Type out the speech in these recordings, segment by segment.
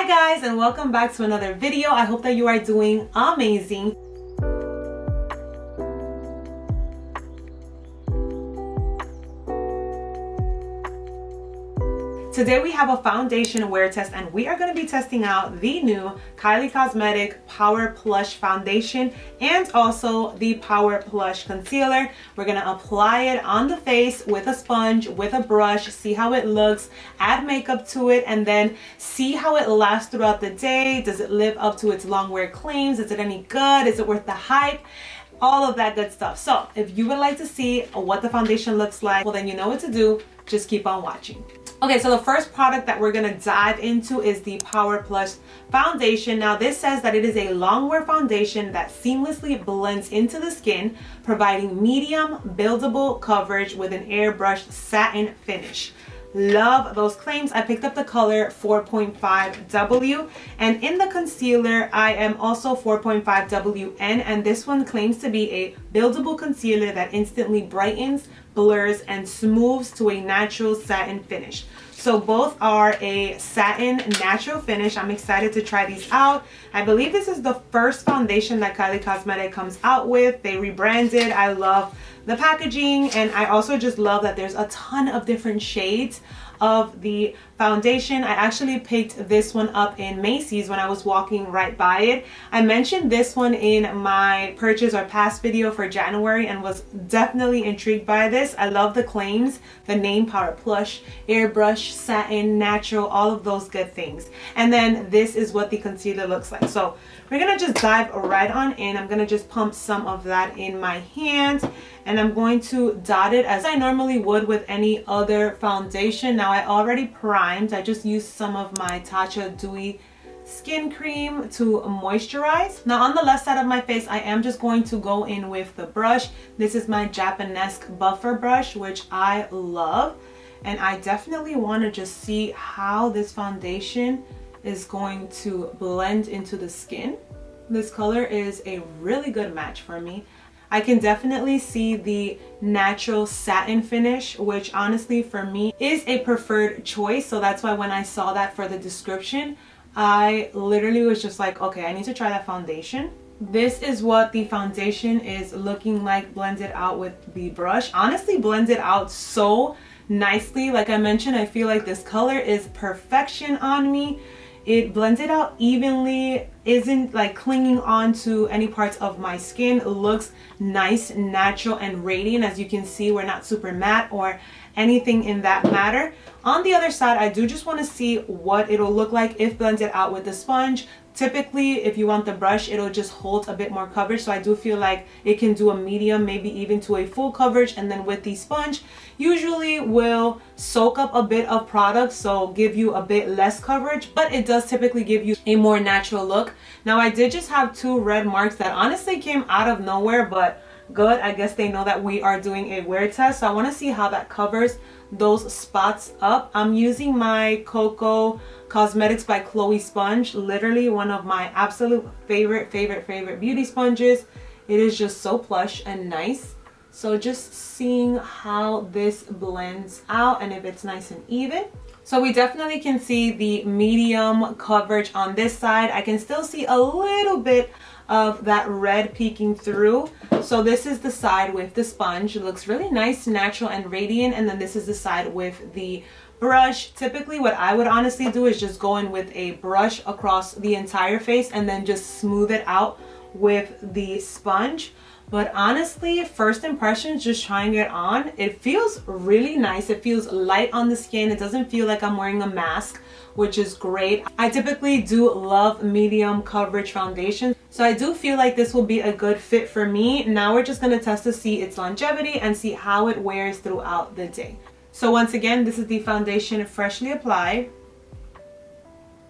guys, and welcome back to another video. I hope that you are doing amazing. Today we have a foundation wear test, and we are going to be testing out the new Kylie Cosmetic Power Plush Foundation and also the Power Plush Concealer. We're going to apply it on the face with a sponge, with a brush, see how it looks, add makeup to it, and then see how it lasts throughout the day. Does it live up to its long wear claims? Is it any good? Is it worth the hype? All of that good stuff. So if you would like to see what the foundation looks like, well then you know what to do. Just keep on watching. Okay, so the first product that we're gonna dive into is the Power Plush Foundation. Now this says that it is a long wear foundation that seamlessly blends into the skin, providing medium buildable coverage with an airbrushed satin finish. Love those claims. I picked up the color 4.5W, and in the concealer I am also 4.5WN, and this one claims to be a buildable concealer that instantly brightens, blurs, and smooths to a natural satin finish. So both are a satin natural finish. I'm excited to try these out. I believe this is the first foundation that Kylie Cosmetic comes out with. They rebranded. I love the packaging, and I also just love that there's a ton of different shades of the foundation. I actually picked this one up in Macy's when I was walking right by it. I mentioned this one in my purchase or past video for January and was definitely intrigued by this. I love the claims, the name Power Plush, airbrush, satin, natural, all of those good things. And then this is what the concealer looks like. So we're gonna just dive right on in. I'm gonna just pump some of that in my hand, and I'm going to dot it as I normally would with any other foundation. Now I already primed. I just used some of my Tatcha Dewy Skin Cream to moisturize. Now on the left side of my face, I am just going to go in with the brush. This is my Japanesque buffer brush, which I love. And I definitely want to just see how this foundation is going to blend into the skin. This color is a really good match for me. I can definitely see the natural satin finish, which honestly for me is a preferred choice. So that's why when I saw that for the description, I literally was just like, okay, I need to try that foundation. This is what the foundation is looking like blended out with the brush. Honestly, blended out so nicely. Like I mentioned, I feel like this color is perfection on me. It blended out evenly, isn't like clinging on to any parts of my skin. It looks nice, natural, and radiant. As you can see, we're not super matte or anything in that matter. On the other side, I do just want to see what it'll look like if blended out with the sponge. Typically, if you want the brush, it'll just hold a bit more coverage. So I do feel like it can do a medium, maybe even to a full coverage. And then with the sponge, usually will soak up a bit of product, so give you a bit less coverage, but it does typically give you a more natural look. Now I did just have two red marks that honestly came out of nowhere, but good. I guess they know that we are doing a wear test, so I want to see how that covers those spots up. I'm using my Coco Cosmetics by Chloe sponge, literally one of my absolute favorite beauty sponges. It is just so plush and nice. So just seeing how this blends out and if it's nice and even. So we definitely can see the medium coverage on this side. I can still see a little bit of that red peeking through. So this is the side with the sponge. It looks really nice, natural, and radiant. And then this is the side with the brush. Typically what I would honestly do is just go in with a brush across the entire face and then just smooth it out with the sponge. But honestly, first impressions, just trying it on, it feels really nice. It feels light on the skin. It doesn't feel like I'm wearing a mask, which is great. I typically do love medium coverage foundation, so I do feel like this will be a good fit for me. Now we're just gonna test to see its longevity and see how it wears throughout the day. So once again, this is the foundation freshly applied.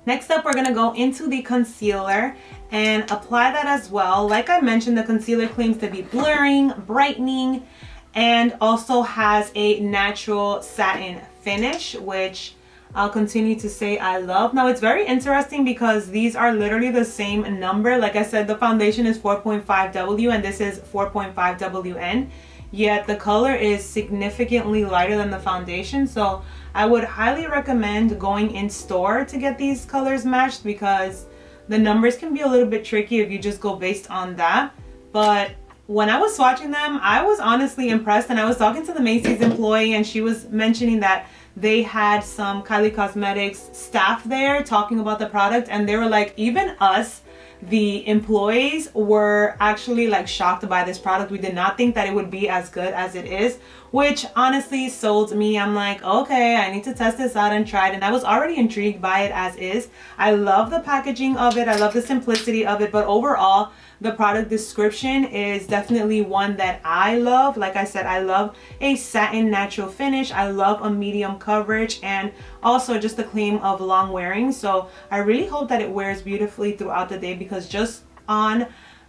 Next up, we're gonna go into the concealer and apply that as well. Like I mentioned, the concealer claims to be blurring, brightening, and also has a natural satin finish, which I'll continue to say I love. Now it's very interesting because these are literally the same number. Like I said, the foundation is 4.5W and this is 4.5WN. Yet the color is significantly lighter than the foundation. So I would highly recommend going in store to get these colors matched, because the numbers can be a little bit tricky if you just go based on that. But when I was swatching them, I was honestly impressed, and I was talking to the Macy's employee, and she was mentioning that they had some Kylie Cosmetics staff there talking about the product, and they were like, even us, the employees, were actually like shocked by this product. We did not think that it would be as good as it is, which honestly sold me. I'm like, okay, I need to test this out and try it. And I was already intrigued by it as is. I love the packaging of it. I love the simplicity of it. But overall, the product description is definitely one that I love. Like I said, I love a satin natural finish. I love a medium coverage, and also just the claim of long wearing. So I really hope that it wears beautifully throughout the day, because just on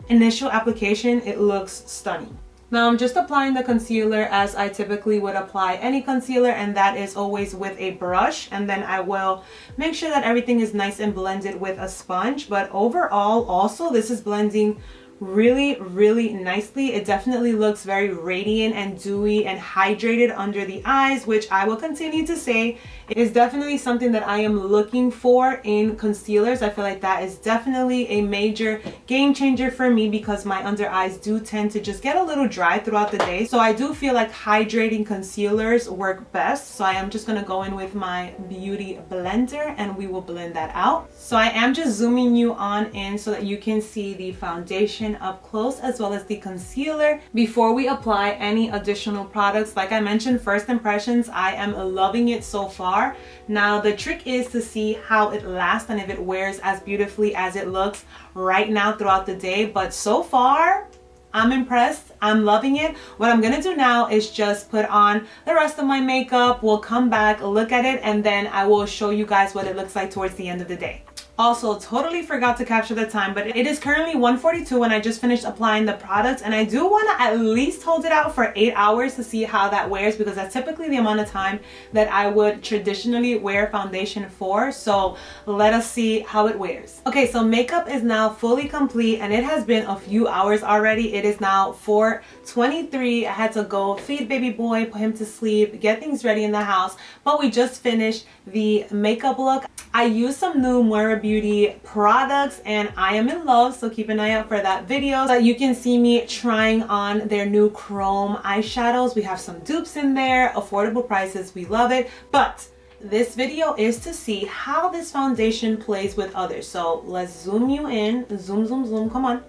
initial application, it looks stunning. Now I'm just applying the concealer as I typically would apply any concealer, and that is always with a brush, and then I will make sure that everything is nice and blended with a sponge. But overall, also, this is blending really nicely. It definitely looks very radiant and dewy and hydrated under the eyes, which I will continue to say is definitely something that I am looking for in concealers. I feel like that is definitely a major game changer for me, because my under eyes do tend to just get a little dry throughout the day. So I do feel like hydrating concealers work best. So I am just going to go in with my beauty blender and we will blend that out. So I am just zooming you on in so that you can see the foundation up close as well as the concealer before we apply any additional products. Like I mentioned, first impressions, I am loving it so far. Now the trick is to see how it lasts and if it wears as beautifully as it looks right now throughout the day. But so far, I'm impressed. I'm loving it. What I'm gonna do now is just put on the rest of my makeup. We'll come back, look at it, and then I will show you guys what it looks like towards the end of the day. Also, totally forgot to capture the time, but it is currently 1:42 when I just finished applying the product, and I do want to at least hold it out for 8 hours to see how that wears, because that's typically the amount of time that I would traditionally wear foundation for. So let us see how it wears. Okay, so makeup is now fully complete, and it has been a few hours already. It is now 4:23. I had to go feed baby boy, put him to sleep, get things ready in the house, but we just finished the makeup look. I used some new Moira Beauty products and I am in love, so keep an eye out for that video so that you can see me trying on their new chrome eyeshadows. We have some dupes in there, affordable prices, we love it. But this video is to see how this foundation plays with others. So let's zoom you in, zoom, come on.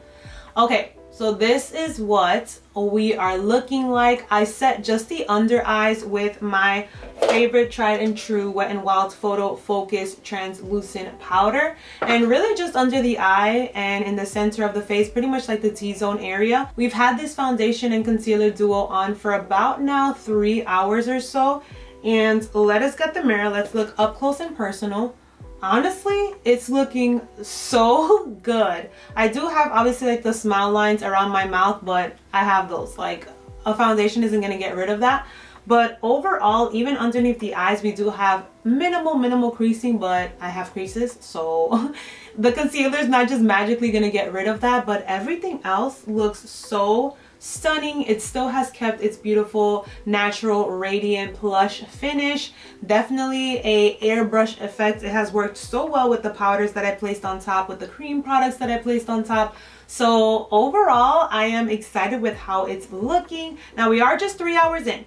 Okay, so this is what we are looking like. I set just the under eyes with my favorite tried and true Wet n Wild Photo Focus translucent powder, and really just under the eye and in the center of the face, pretty much like the T-zone area. We've had this foundation and concealer duo on for about now 3 hours or so, and let us get the mirror. Let's look up close and personal. Honestly, it's looking so good. I do have obviously like the smile lines around my mouth, but I have those. Like, a foundation isn't gonna get rid of that. But overall, even underneath the eyes, we do have minimal creasing, but I have creases, so the concealer is not just magically gonna get rid of that, but everything else looks so stunning. It still has kept its beautiful, natural, radiant, plush finish. Definitely a airbrush effect. It has worked so well with the powders that I placed on top, with the cream products that I placed on top. So overall, I am excited with how it's looking. Now we are just 3 hours in,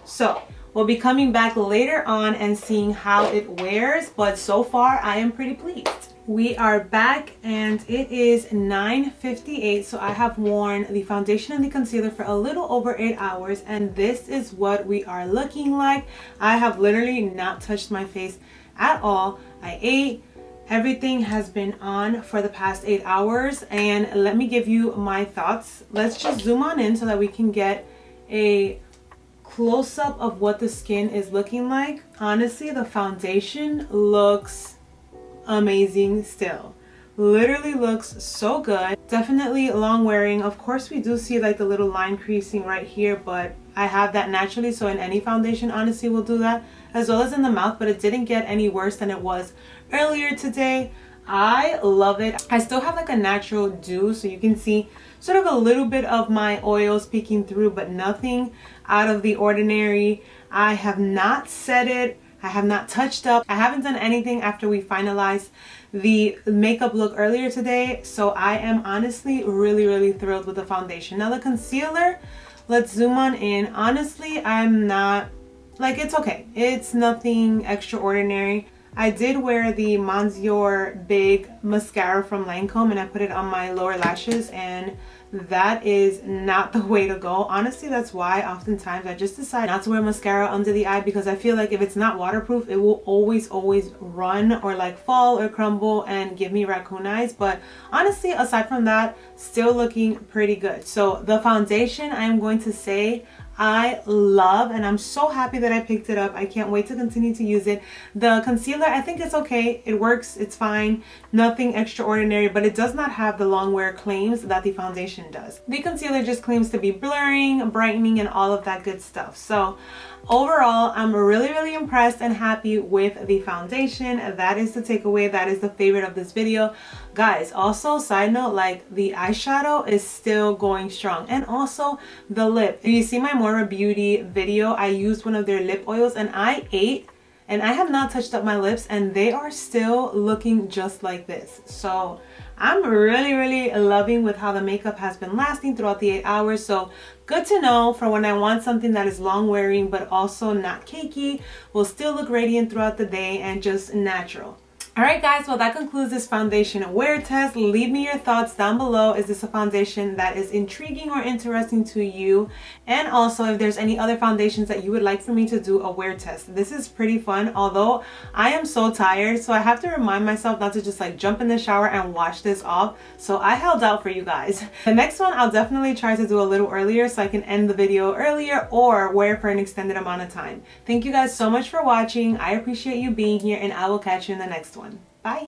so we'll be coming back later on and seeing how it wears, but so far I am pretty pleased. We are back and it is 9:58, so I have worn the foundation and the concealer for a little over 8 hours, and this is what we are looking like. I have literally not touched my face at all. I ate. Everything has been on for the past 8 hours, and let me give you my thoughts. Let's just zoom on in so that we can get a close-up of what the skin is looking like. Honestly, the foundation looks amazing still. Literally looks so good. Definitely long wearing. Of course, we do see like the little line creasing right here, but I have that naturally, so in any foundation honestly will do that, as well as in the mouth, but it didn't get any worse than it was earlier today. I love it. I still have like a natural dew, so you can see sort of a little bit of my oils peeking through, but nothing out of the ordinary. I have not set it I have not touched up. I haven't done anything after we finalized the makeup look earlier today. So I am honestly really thrilled with the foundation. Now the concealer, let's zoom on in. Honestly, I'm not, like, it's okay. It's nothing extraordinary. I did wear the Monsieur Big mascara from Lancome and I put it on my lower lashes, and that is not the way to go. Honestly, that's why oftentimes I just decide not to wear mascara under the eye, because I feel like if it's not waterproof, it will always run or like fall or crumble and give me raccoon eyes. But honestly, aside from that, still looking pretty good. So the foundation, I am going to say I love, and I'm so happy that I picked it up. I can't wait to continue to use it. The concealer, I think it's okay. It works, it's fine. Nothing extraordinary, but it does not have the long wear claims that the foundation does. The concealer just claims to be blurring, brightening, and all of that good stuff. So overall, I'm really impressed and happy with the foundation. That is the takeaway. That is the favorite of this video. Guys, also side note, like the eyeshadow is still going strong, and also the lip. If you see my Mora Beauty video, I used one of their lip oils and I ate, and I have not touched up my lips and they are still looking just like this. So I'm really loving with how the makeup has been lasting throughout the 8 hours. So good to know for when I want something that is long wearing but also not cakey, will still look radiant throughout the day and just natural. Alright guys, well that concludes this foundation wear test. Leave me your thoughts down below. Is this a foundation that is intriguing or interesting to you? And also if there's any other foundations that you would like for me to do a wear test. This is pretty fun, although I am so tired, so I have to remind myself not to just like jump in the shower and wash this off. So I held out for you guys. The next one I'll definitely try to do a little earlier so I can end the video earlier or wear for an extended amount of time. Thank you guys so much for watching. I appreciate you being here, and I will catch you in the next one.